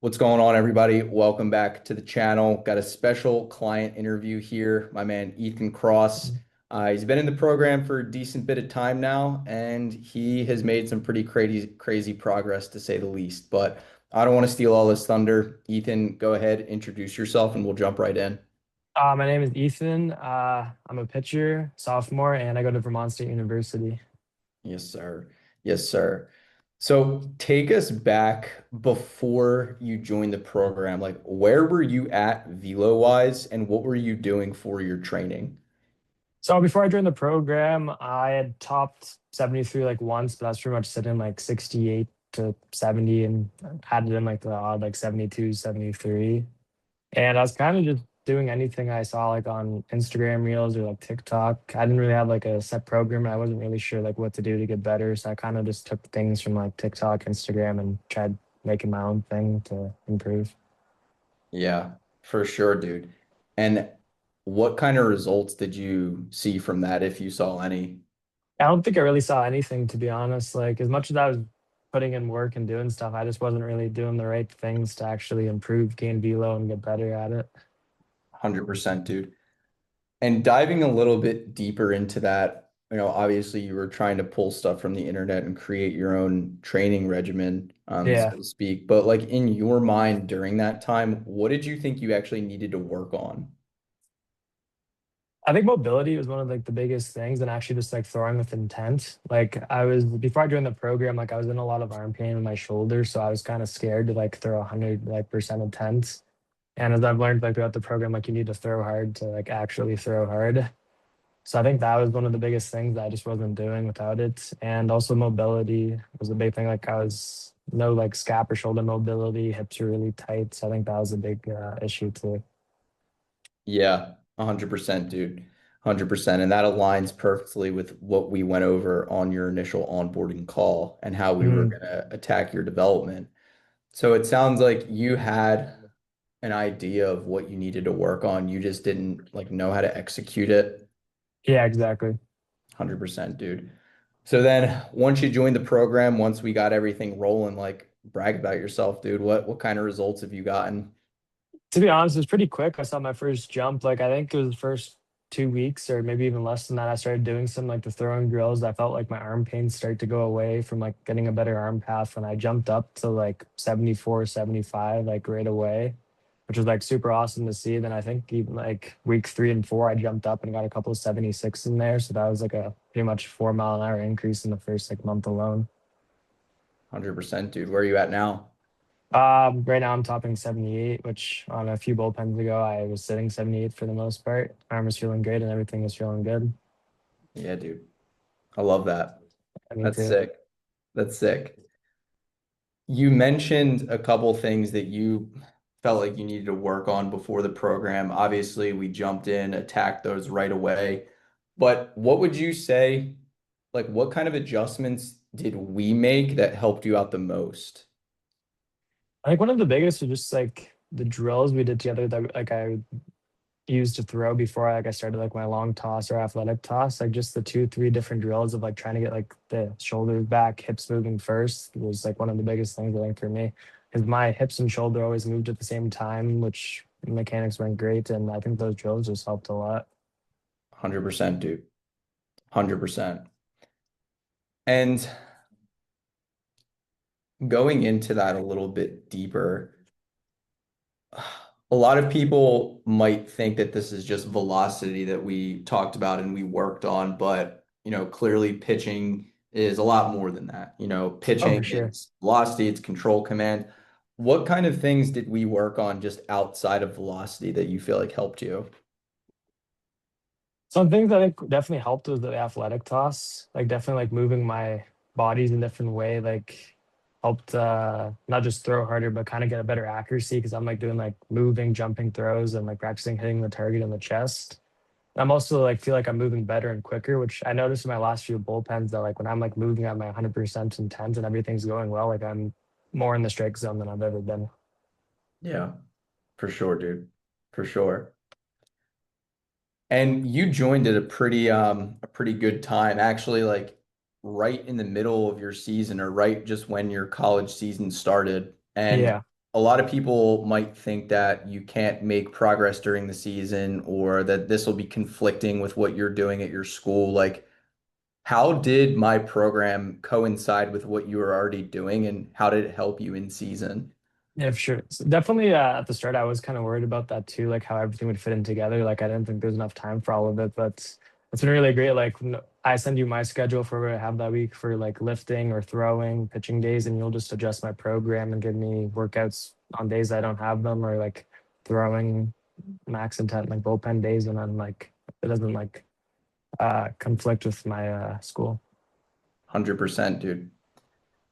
What's going on, everybody? Welcome back to the channel. Got a special client interview here. My man, Ethan Cross. He's been in the program for a decent bit of time now, and he has made some pretty crazy progress, to say the least. But I don't want to steal all this thunder. Ethan, go ahead, introduce yourself, and we'll jump right in. My name is Ethan. I'm a pitcher, sophomore, and I go to Vermont State University. Yes, sir. Yes, sir. So take us back before you joined the program. Like, where were you at velo-wise, and what were you doing for your training? So before I joined the program, I had topped 73 like once, but I was pretty much sitting like 68 to 70 and added in like the odd like 72, 73. And I was kind of just doing anything I saw like on Instagram Reels or like TikTok. I didn't really have like a set program and I wasn't really sure like what to do to get better. So I kind of just took things from like TikTok, Instagram and tried making my own thing to improve. Yeah, for sure, dude. And what kind of results did you see from that, if you saw any? I don't think I really saw anything, to be honest. Like, as much as I was putting in work and doing stuff, I just wasn't really doing the right things to actually improve, gain velo, and get better at it. 100%, dude. And diving a little bit deeper into that, obviously you were trying to pull stuff from the internet and create your own training regimen, so Yeah. to speak. But like in your mind during that time, what did you think you actually needed to work on? I think mobility was one of like the biggest things and actually just like throwing with intent. Like I was before I joined the program, like I was in a lot of arm pain in my shoulder. So I was kind of scared to like throw 100 like percent intent. And as I've learned like throughout the program, like you need to throw hard to like actually throw hard. So I think that was one of the biggest things that I just wasn't doing without it. And also mobility was a big thing. Like I was no like scap or shoulder mobility, hips are really tight. So I think that was a big issue too. Yeah, 100%, dude. 100%. And that aligns perfectly with what we went over on your initial onboarding call and how we were Mm. going to attack your development. So it sounds like you had an idea of what you needed to work on. You just didn't like know how to execute it. Yeah, exactly. 100%, dude. So then once you joined the program, once we got everything rolling, like brag about yourself, dude. What kind of results have you gotten? To be honest, it was pretty quick. I saw my first jump. Like I think it was the first 2 weeks or maybe even less than that. I started doing some like the throwing drills. I felt like my arm pain started to go away from like getting a better arm path. And I jumped up to like 74, 75 like right away, which was like super awesome to see. Then I think even like week 3 and 4, I jumped up and got a couple of 76 in there. So that was like a pretty much 4 mile an hour increase in the first like month alone. 100%, dude. Where are you at now? Right now I'm topping 78, which on a few bullpens ago I was sitting 78 for the most part. Arm was feeling great and everything was feeling good. Yeah, dude. I love that. I mean That's too. sick. That's sick. You mentioned a couple things that you felt like you needed to work on before the program. Obviously, we jumped in, attacked those right away. But what would you say, like, what kind of adjustments did we make that helped you out the most? I think one of the biggest was just like the drills we did together that like I used to throw before like I started like my long toss or athletic toss. Like just the 2, 3 different drills of like trying to get like the shoulders back, hips moving first was like one of the biggest things I think for me. Because my hips and shoulder always moved at the same time, which mechanics weren't great. And I think those drills just helped a lot. 100%, dude. 100%. And going into that a little bit deeper, a lot of people might think that this is just velocity that we talked about and we worked on, but clearly pitching is a lot more than that. Oh, for Pitching sure. is velocity, it's control command. What kind of things did we work on just outside of velocity that you feel like helped you? Some things I think definitely helped was the athletic toss, like definitely like moving my bodies in a different way, like helped not just throw harder, but kind of get a better accuracy because I'm like doing like moving, jumping throws and like practicing hitting the target in the chest. I'm also like feel like I'm moving better and quicker, which I noticed in my last few bullpens that like when I'm like moving at my 100% intent and everything's going well, like I'm more in the strike zone than I've ever been. Yeah, for sure, dude. For sure. And you joined at a pretty good time, actually, like right in the middle of your season or right just when your college season started. And Yeah. a lot of people might think that you can't make progress during the season or that this will be conflicting with what you're doing at your school. Like, how did my program coincide with what you were already doing, and how did it help you in season? Yeah, for sure. So definitely at the start, I was kind of worried about that too, like how everything would fit in together. Like I didn't think there was enough time for all of it, but it's been really great. Like I send you my schedule for what I have that week for like lifting or throwing, pitching days, and you'll just adjust my program and give me workouts on days I don't have them, or like throwing max intent like bullpen days, and then like it doesn't like conflict with my school. 100%, dude.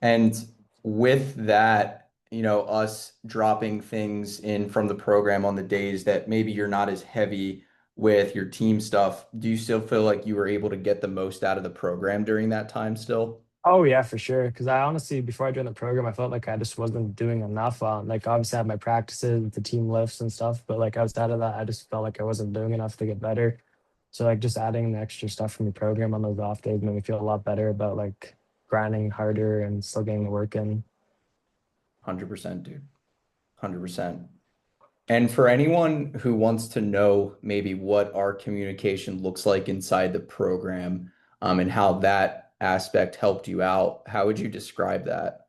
And with that, us dropping things in from the program on the days that maybe you're not as heavy with your team stuff, do you still feel like you were able to get the most out of the program during that time still? Oh yeah, for sure. Because I honestly, before I joined the program, I felt like I just wasn't doing enough. Like obviously, I had my practices, the team lifts and stuff, but like outside of that, I just felt like I wasn't doing enough to get better. So like just adding the extra stuff from the program on those off days made me feel a lot better about like grinding harder and still getting the work in. 100%, dude. 100%. And for anyone who wants to know maybe what our communication looks like inside the program, and how that aspect helped you out, how would you describe that?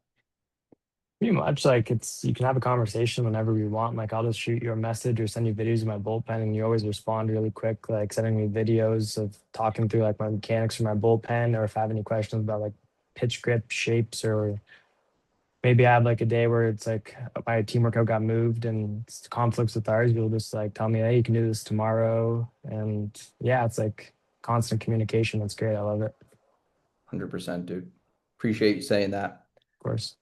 Pretty much like it's you can have a conversation whenever you want. Like I'll just shoot you a message or send you videos of my bullpen and you always respond really quick, like sending me videos of talking through like my mechanics for my bullpen or if I have any questions about like pitch grip shapes or maybe I have like a day where it's like my team workout got moved and it's conflicts with ours. You'll just like tell me, hey, you can do this tomorrow. And yeah, it's like constant communication. That's great. I love it. Of 100%, dude. Appreciate you saying that. course.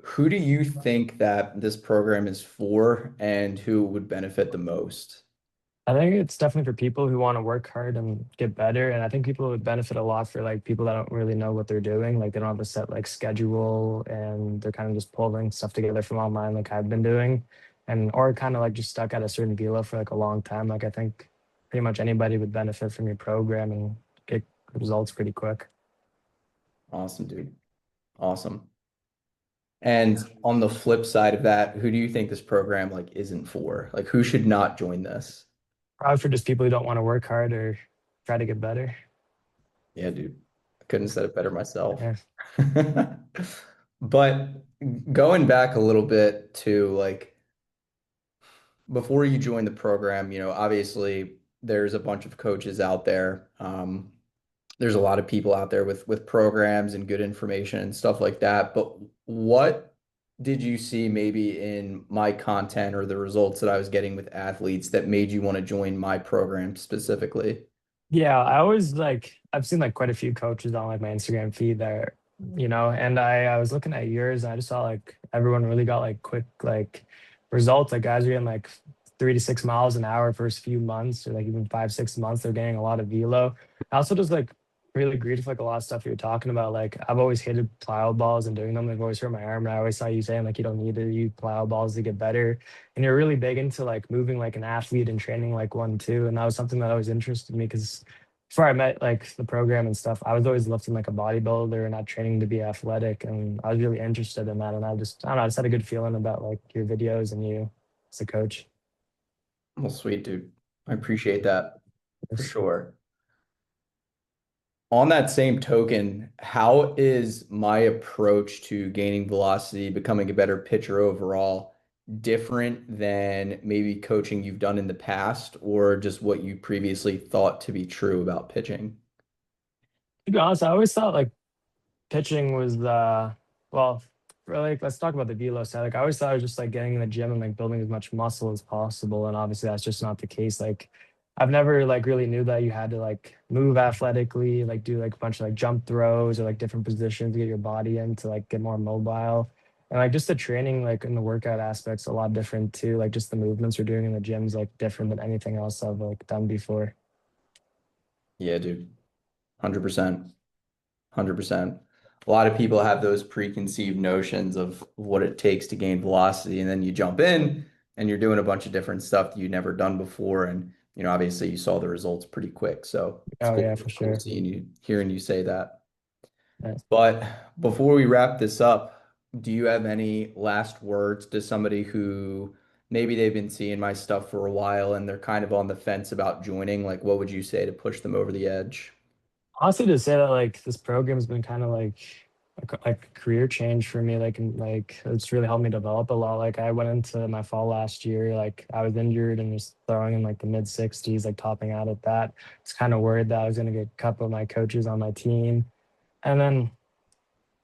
Who do you think that this program is for and who would benefit the most? I think it's definitely for people who want to work hard and get better. And I think people would benefit a lot for like people that don't really know what they're doing. Like they don't have a set like schedule and they're kind of just pulling stuff together from online like I've been doing. And or kind of like just stuck at a certain velo for like a long time. Like I think pretty much anybody would benefit from your program and get results pretty quick. Awesome, dude. Awesome. And on the flip side of that, who do you think this program like isn't for? Like who should not join this? Probably for just people who don't want to work hard or try to get better. Yeah, dude. I couldn't have said it better myself. Yeah. But going back a little bit to like before you joined the program, obviously there's a bunch of coaches out there. There's a lot of people out there with programs and good information and stuff like that. But what did you see maybe in my content or the results that I was getting with athletes that made you want to join my program specifically? Yeah, I always like I've seen like quite a few coaches on like my Instagram feed there, and I was looking at yours and I just saw like everyone really got like quick like results. Like guys are getting like 3 to 6 miles an hour first few months or like even 5, 6 months. They're getting a lot of velo. I also just like really agreed with like a lot of stuff you were talking about. Like I've always hated plyo balls and doing them. I've always hurt my arm. And I always saw you saying like you don't need to use plyo balls to get better. And you're really big into like moving like an athlete and training like one too. And that was something that always interested me because before I met like the program and stuff, I was always lifting like a bodybuilder and not training to be athletic. And I was really interested in that. And I don't know, I just had a good feeling about like your videos and you as a coach. Well, sweet, dude. I appreciate that for Yes. sure. On that same token, how is my approach to gaining velocity, becoming a better pitcher overall, different than maybe coaching you've done in the past or just what you previously thought to be true about pitching? To be honest, I always thought like pitching was well for like let's talk about the velo side. Like I always thought I was just like getting in the gym and like building as much muscle as possible. And obviously that's just not the case. Like I've never like really knew that you had to like move athletically, like do like a bunch of like jump throws or like different positions to get your body in to like get more mobile. And like just the training like in the workout aspects a lot different too. Like just the movements we're doing in the gyms like different than anything else I've like done before. Yeah, dude. 100%. 100%. A lot of people have those preconceived notions of what it takes to gain velocity, and then you jump in and you're doing a bunch of different stuff that you've never done before. And, obviously you saw the results pretty quick. So it's Oh cool, yeah, for cool sure. seeing you, hearing you say that. Yeah. But before we wrap this up, do you have any last words to somebody who maybe they've been seeing my stuff for a while and they're kind of on the fence about joining? Like, what would you say to push them over the edge? Honestly, to say that like this program has been kind of like a career change for me, like it's really helped me develop a lot. Like I went into my fall last year, like I was injured and was throwing in like the mid 60s, like topping out at that. It's kind of worried that I was gonna get cut by my coaches on my team. And then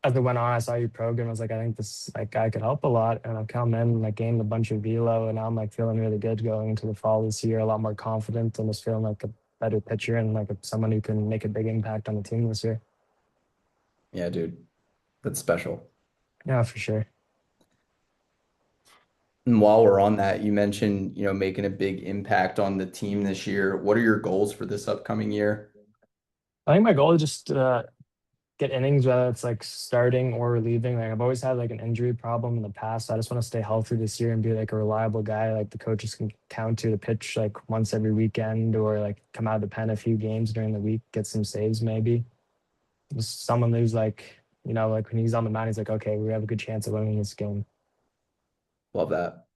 as it went on, I saw your program. I was like, I think this like I could help a lot. And I've come in and like gained a bunch of velo, and now I'm like feeling really good going into the fall this year, a lot more confident and just feeling like a better pitcher and like someone who can make a big impact on the team this year. Yeah, dude, that's special. Yeah, for sure. And while we're on that, you mentioned, making a big impact on the team this year. What are your goals for this upcoming year? I think my goal is just get innings, whether it's like starting or relieving. Like I've always had like an injury problem in the past. So I just want to stay healthy this year and be like a reliable guy. Like the coaches can count to pitch like once every weekend or like come out of the pen a few games during the week, get some saves maybe. Just someone who's like, like when he's on the mound, he's like, okay, we have a good chance of winning this game. Love that.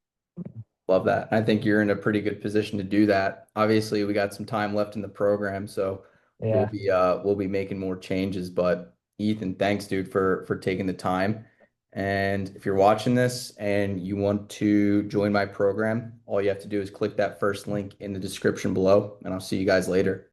Love that. I think you're in a pretty good position to do that. Obviously, we got some time left in the program, so we'll Yeah. be making more changes. But Ethan, thanks, dude, for taking the time. And if you're watching this and you want to join my program, all you have to do is click that first link in the description below, and I'll see you guys later.